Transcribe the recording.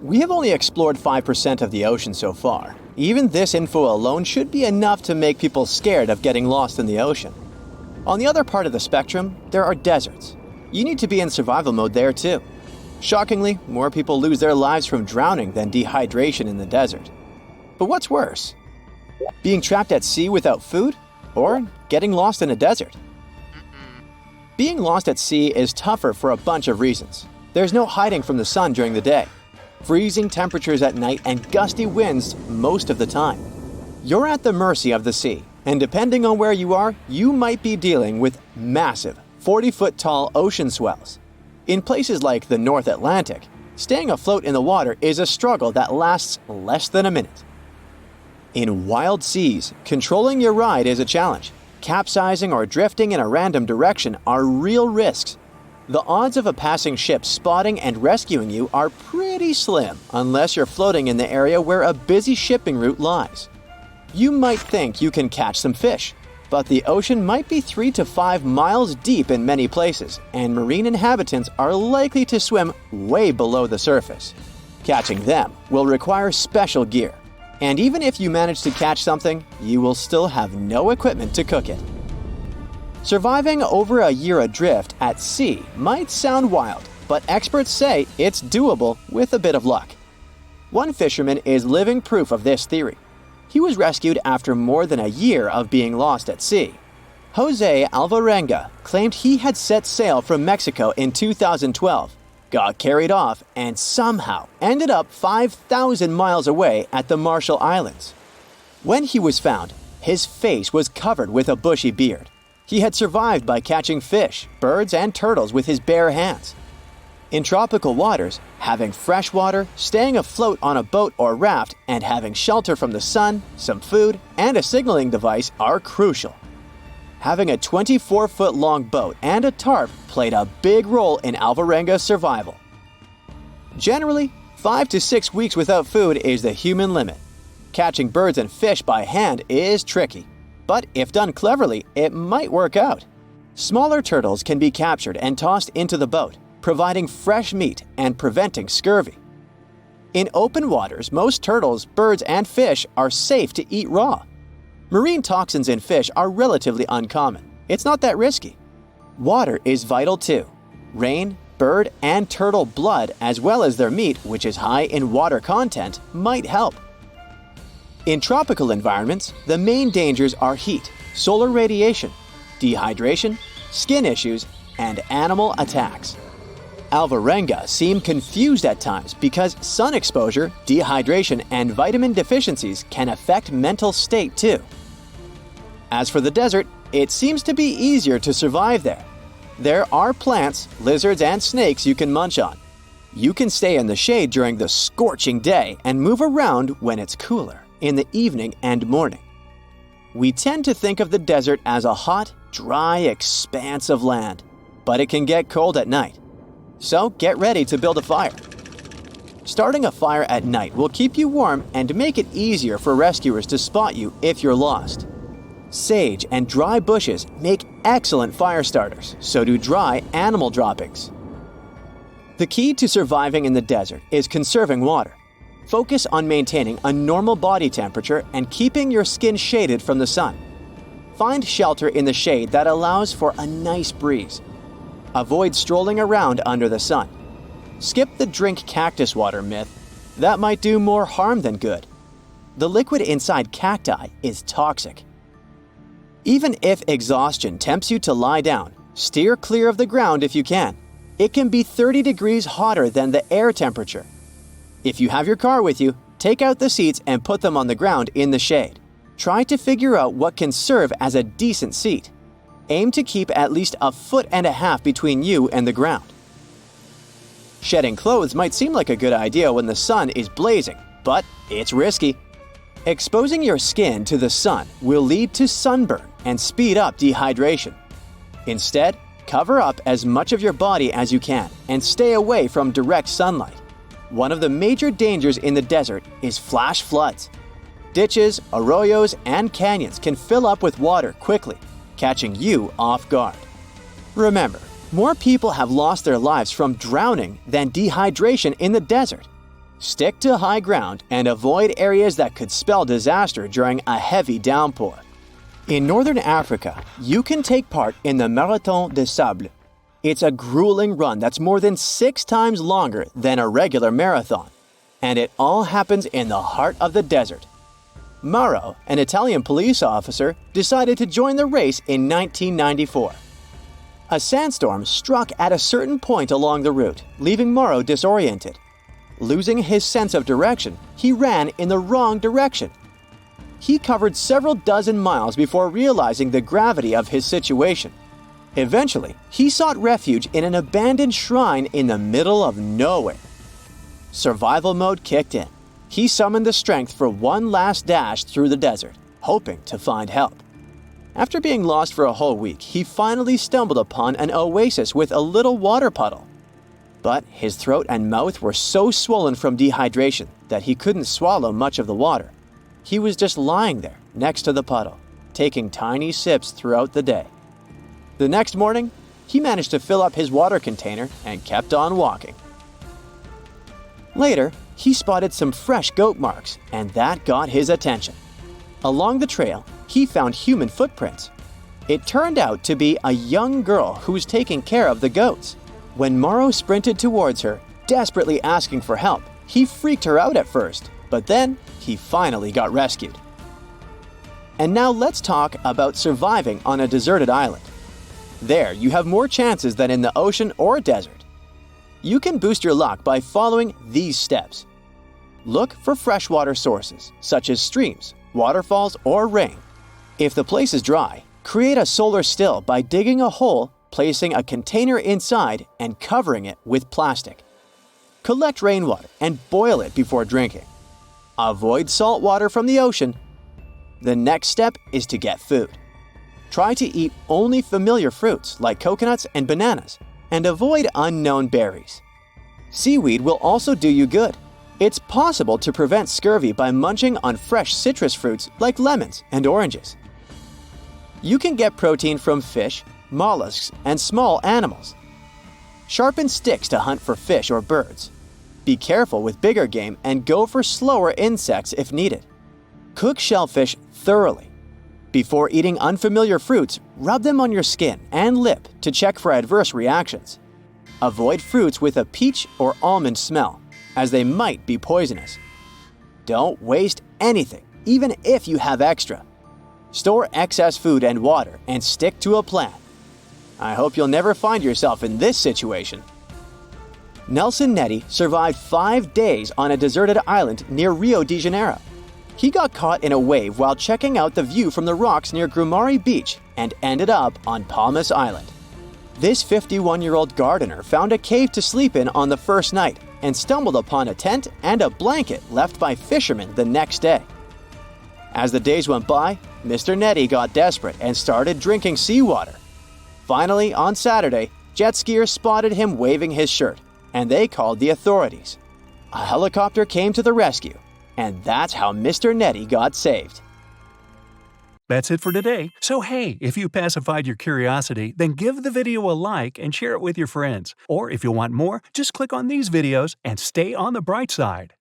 We have only explored 5% of the ocean so far. Even this info alone should be enough to make people scared of getting lost in the ocean. On the other part of the spectrum, there are deserts. You need to be in survival mode there too. Shockingly, more people lose their lives from drowning than dehydration in the desert. But what's worse? Being trapped at sea without food, or getting lost in a desert? Being lost at sea is tougher for a bunch of reasons. There's no hiding from the sun during the day, freezing temperatures at night, and gusty winds most of the time. You're at the mercy of the sea, and depending on where you are, you might be dealing with massive 40-foot-tall ocean swells. In places like the North Atlantic, staying afloat in the water is a struggle that lasts less than a minute. In wild seas, controlling your ride is a challenge. Capsizing or drifting in a random direction are real risks. The odds of a passing ship spotting and rescuing you are pretty slim unless you're floating in the area where a busy shipping route lies. You might think you can catch some fish, but the ocean might be 3 to 5 miles deep in many places, and marine inhabitants are likely to swim way below the surface. Catching them will require special gear. And even if you manage to catch something, you will still have no equipment to cook it. Surviving over a year adrift at sea might sound wild, but experts say it's doable with a bit of luck. One fisherman is living proof of this theory. He was rescued after more than a year of being lost at sea. Jose Alvarenga claimed he had set sail from Mexico in 2012, got carried off, and somehow ended up 5,000 miles away at the Marshall Islands. When he was found, his face was covered with a bushy beard. He had survived by catching fish, birds, and turtles with his bare hands. In tropical waters, having fresh water, staying afloat on a boat or raft, and having shelter from the sun, some food, and a signaling device are crucial. Having a 24-foot-long boat and a tarp played a big role in Alvarenga's survival. Generally, 5 to 6 weeks without food is the human limit. Catching birds and fish by hand is tricky, but if done cleverly, it might work out. Smaller turtles can be captured and tossed into the boat, providing fresh meat and preventing scurvy. In open waters, most turtles, birds, and fish are safe to eat raw. Marine toxins in fish are relatively uncommon. It's not that risky. Water is vital too. Rain, bird, and turtle blood, as well as their meat, which is high in water content, might help. In tropical environments, the main dangers are heat, solar radiation, dehydration, skin issues, and animal attacks. Alvarenga seemed confused at times because sun exposure, dehydration, and vitamin deficiencies can affect mental state too. As for the desert, it seems to be easier to survive there. There are plants, lizards, and snakes you can munch on. You can stay in the shade during the scorching day and move around when it's cooler, in the evening and morning. We tend to think of the desert as a hot, dry expanse of land, but it can get cold at night. So get ready to build a fire. Starting a fire at night will keep you warm and make it easier for rescuers to spot you if you're lost. Sage and dry bushes make excellent fire starters, so do dry animal droppings. The key to surviving in the desert is conserving water. Focus on maintaining a normal body temperature and keeping your skin shaded from the sun. Find shelter in the shade that allows for a nice breeze. Avoid strolling around under the sun. Skip the drink cactus water myth. That might do more harm than good. The liquid inside cacti is toxic. Even if exhaustion tempts you to lie down, steer clear of the ground if you can. It can be 30 degrees hotter than the air temperature. If you have your car with you, take out the seats and put them on the ground in the shade. Try to figure out what can serve as a decent seat. Aim to keep at least 1.5 feet between you and the ground. Shedding clothes might seem like a good idea when the sun is blazing, but it's risky. Exposing your skin to the sun will lead to sunburn and speed up dehydration. Instead, cover up as much of your body as you can and stay away from direct sunlight. One of the major dangers in the desert is flash floods. Ditches, arroyos, and canyons can fill up with water quickly, catching you off guard. Remember, more people have lost their lives from drowning than dehydration in the desert. Stick to high ground and avoid areas that could spell disaster during a heavy downpour. In northern Africa, you can take part in the Marathon des Sables. It's a grueling run that's more than 6 times longer than a regular marathon, and it all happens in the heart of the desert. Mauro, an Italian police officer, decided to join the race in 1994. A sandstorm struck at a certain point along the route, leaving Mauro disoriented. Losing his sense of direction, he ran in the wrong direction. He covered several dozen miles before realizing the gravity of his situation. Eventually, he sought refuge in an abandoned shrine in the middle of nowhere. Survival mode kicked in. He summoned the strength for one last dash through the desert, hoping to find help. After being lost for a whole week, he finally stumbled upon an oasis with a little water puddle. But his throat and mouth were so swollen from dehydration that he couldn't swallow much of the water. He was just lying there next to the puddle, taking tiny sips throughout the day. The next morning, he managed to fill up his water container and kept on walking. Later, he spotted some fresh goat marks, and that got his attention. Along the trail, he found human footprints. It turned out to be a young girl who was taking care of the goats. When Mauro sprinted towards her, desperately asking for help, he freaked her out at first, but then he finally got rescued. And now let's talk about surviving on a deserted island. There, you have more chances than in the ocean or desert. You can boost your luck by following these steps. Look for freshwater sources, such as streams, waterfalls, or rain. If the place is dry, create a solar still by digging a hole, placing a container inside, and covering it with plastic. Collect rainwater and boil it before drinking. Avoid salt water from the ocean. The next step is to get food. Try to eat only familiar fruits like coconuts and bananas, and avoid unknown berries. Seaweed will also do you good. It's possible to prevent scurvy by munching on fresh citrus fruits like lemons and oranges. You can get protein from fish, mollusks, and small animals. Sharpen sticks to hunt for fish or birds. Be careful with bigger game and go for slower insects if needed. Cook shellfish thoroughly. Before eating unfamiliar fruits, rub them on your skin and lip to check for adverse reactions. Avoid fruits with a peach or almond smell, as they might be poisonous. Don't waste anything, even if you have extra. Store excess food and water and stick to a plan. I hope you'll never find yourself in this situation. Nelson Netti survived 5 days on a deserted island near Rio de Janeiro. He got caught in a wave while checking out the view from the rocks near Grumari Beach and ended up on Palmas Island. This 51-year-old gardener found a cave to sleep in on the first night and stumbled upon a tent and a blanket left by fishermen the next day. As the days went by, Mr. Netti got desperate and started drinking seawater. Finally, on Saturday, jet skiers spotted him waving his shirt, and they called the authorities. A helicopter came to the rescue, and that's how Mr. Netti got saved. That's it for today. So hey, if you pacified your curiosity, then give the video a like and share it with your friends. Or if you want more, just click on these videos and stay on the bright side.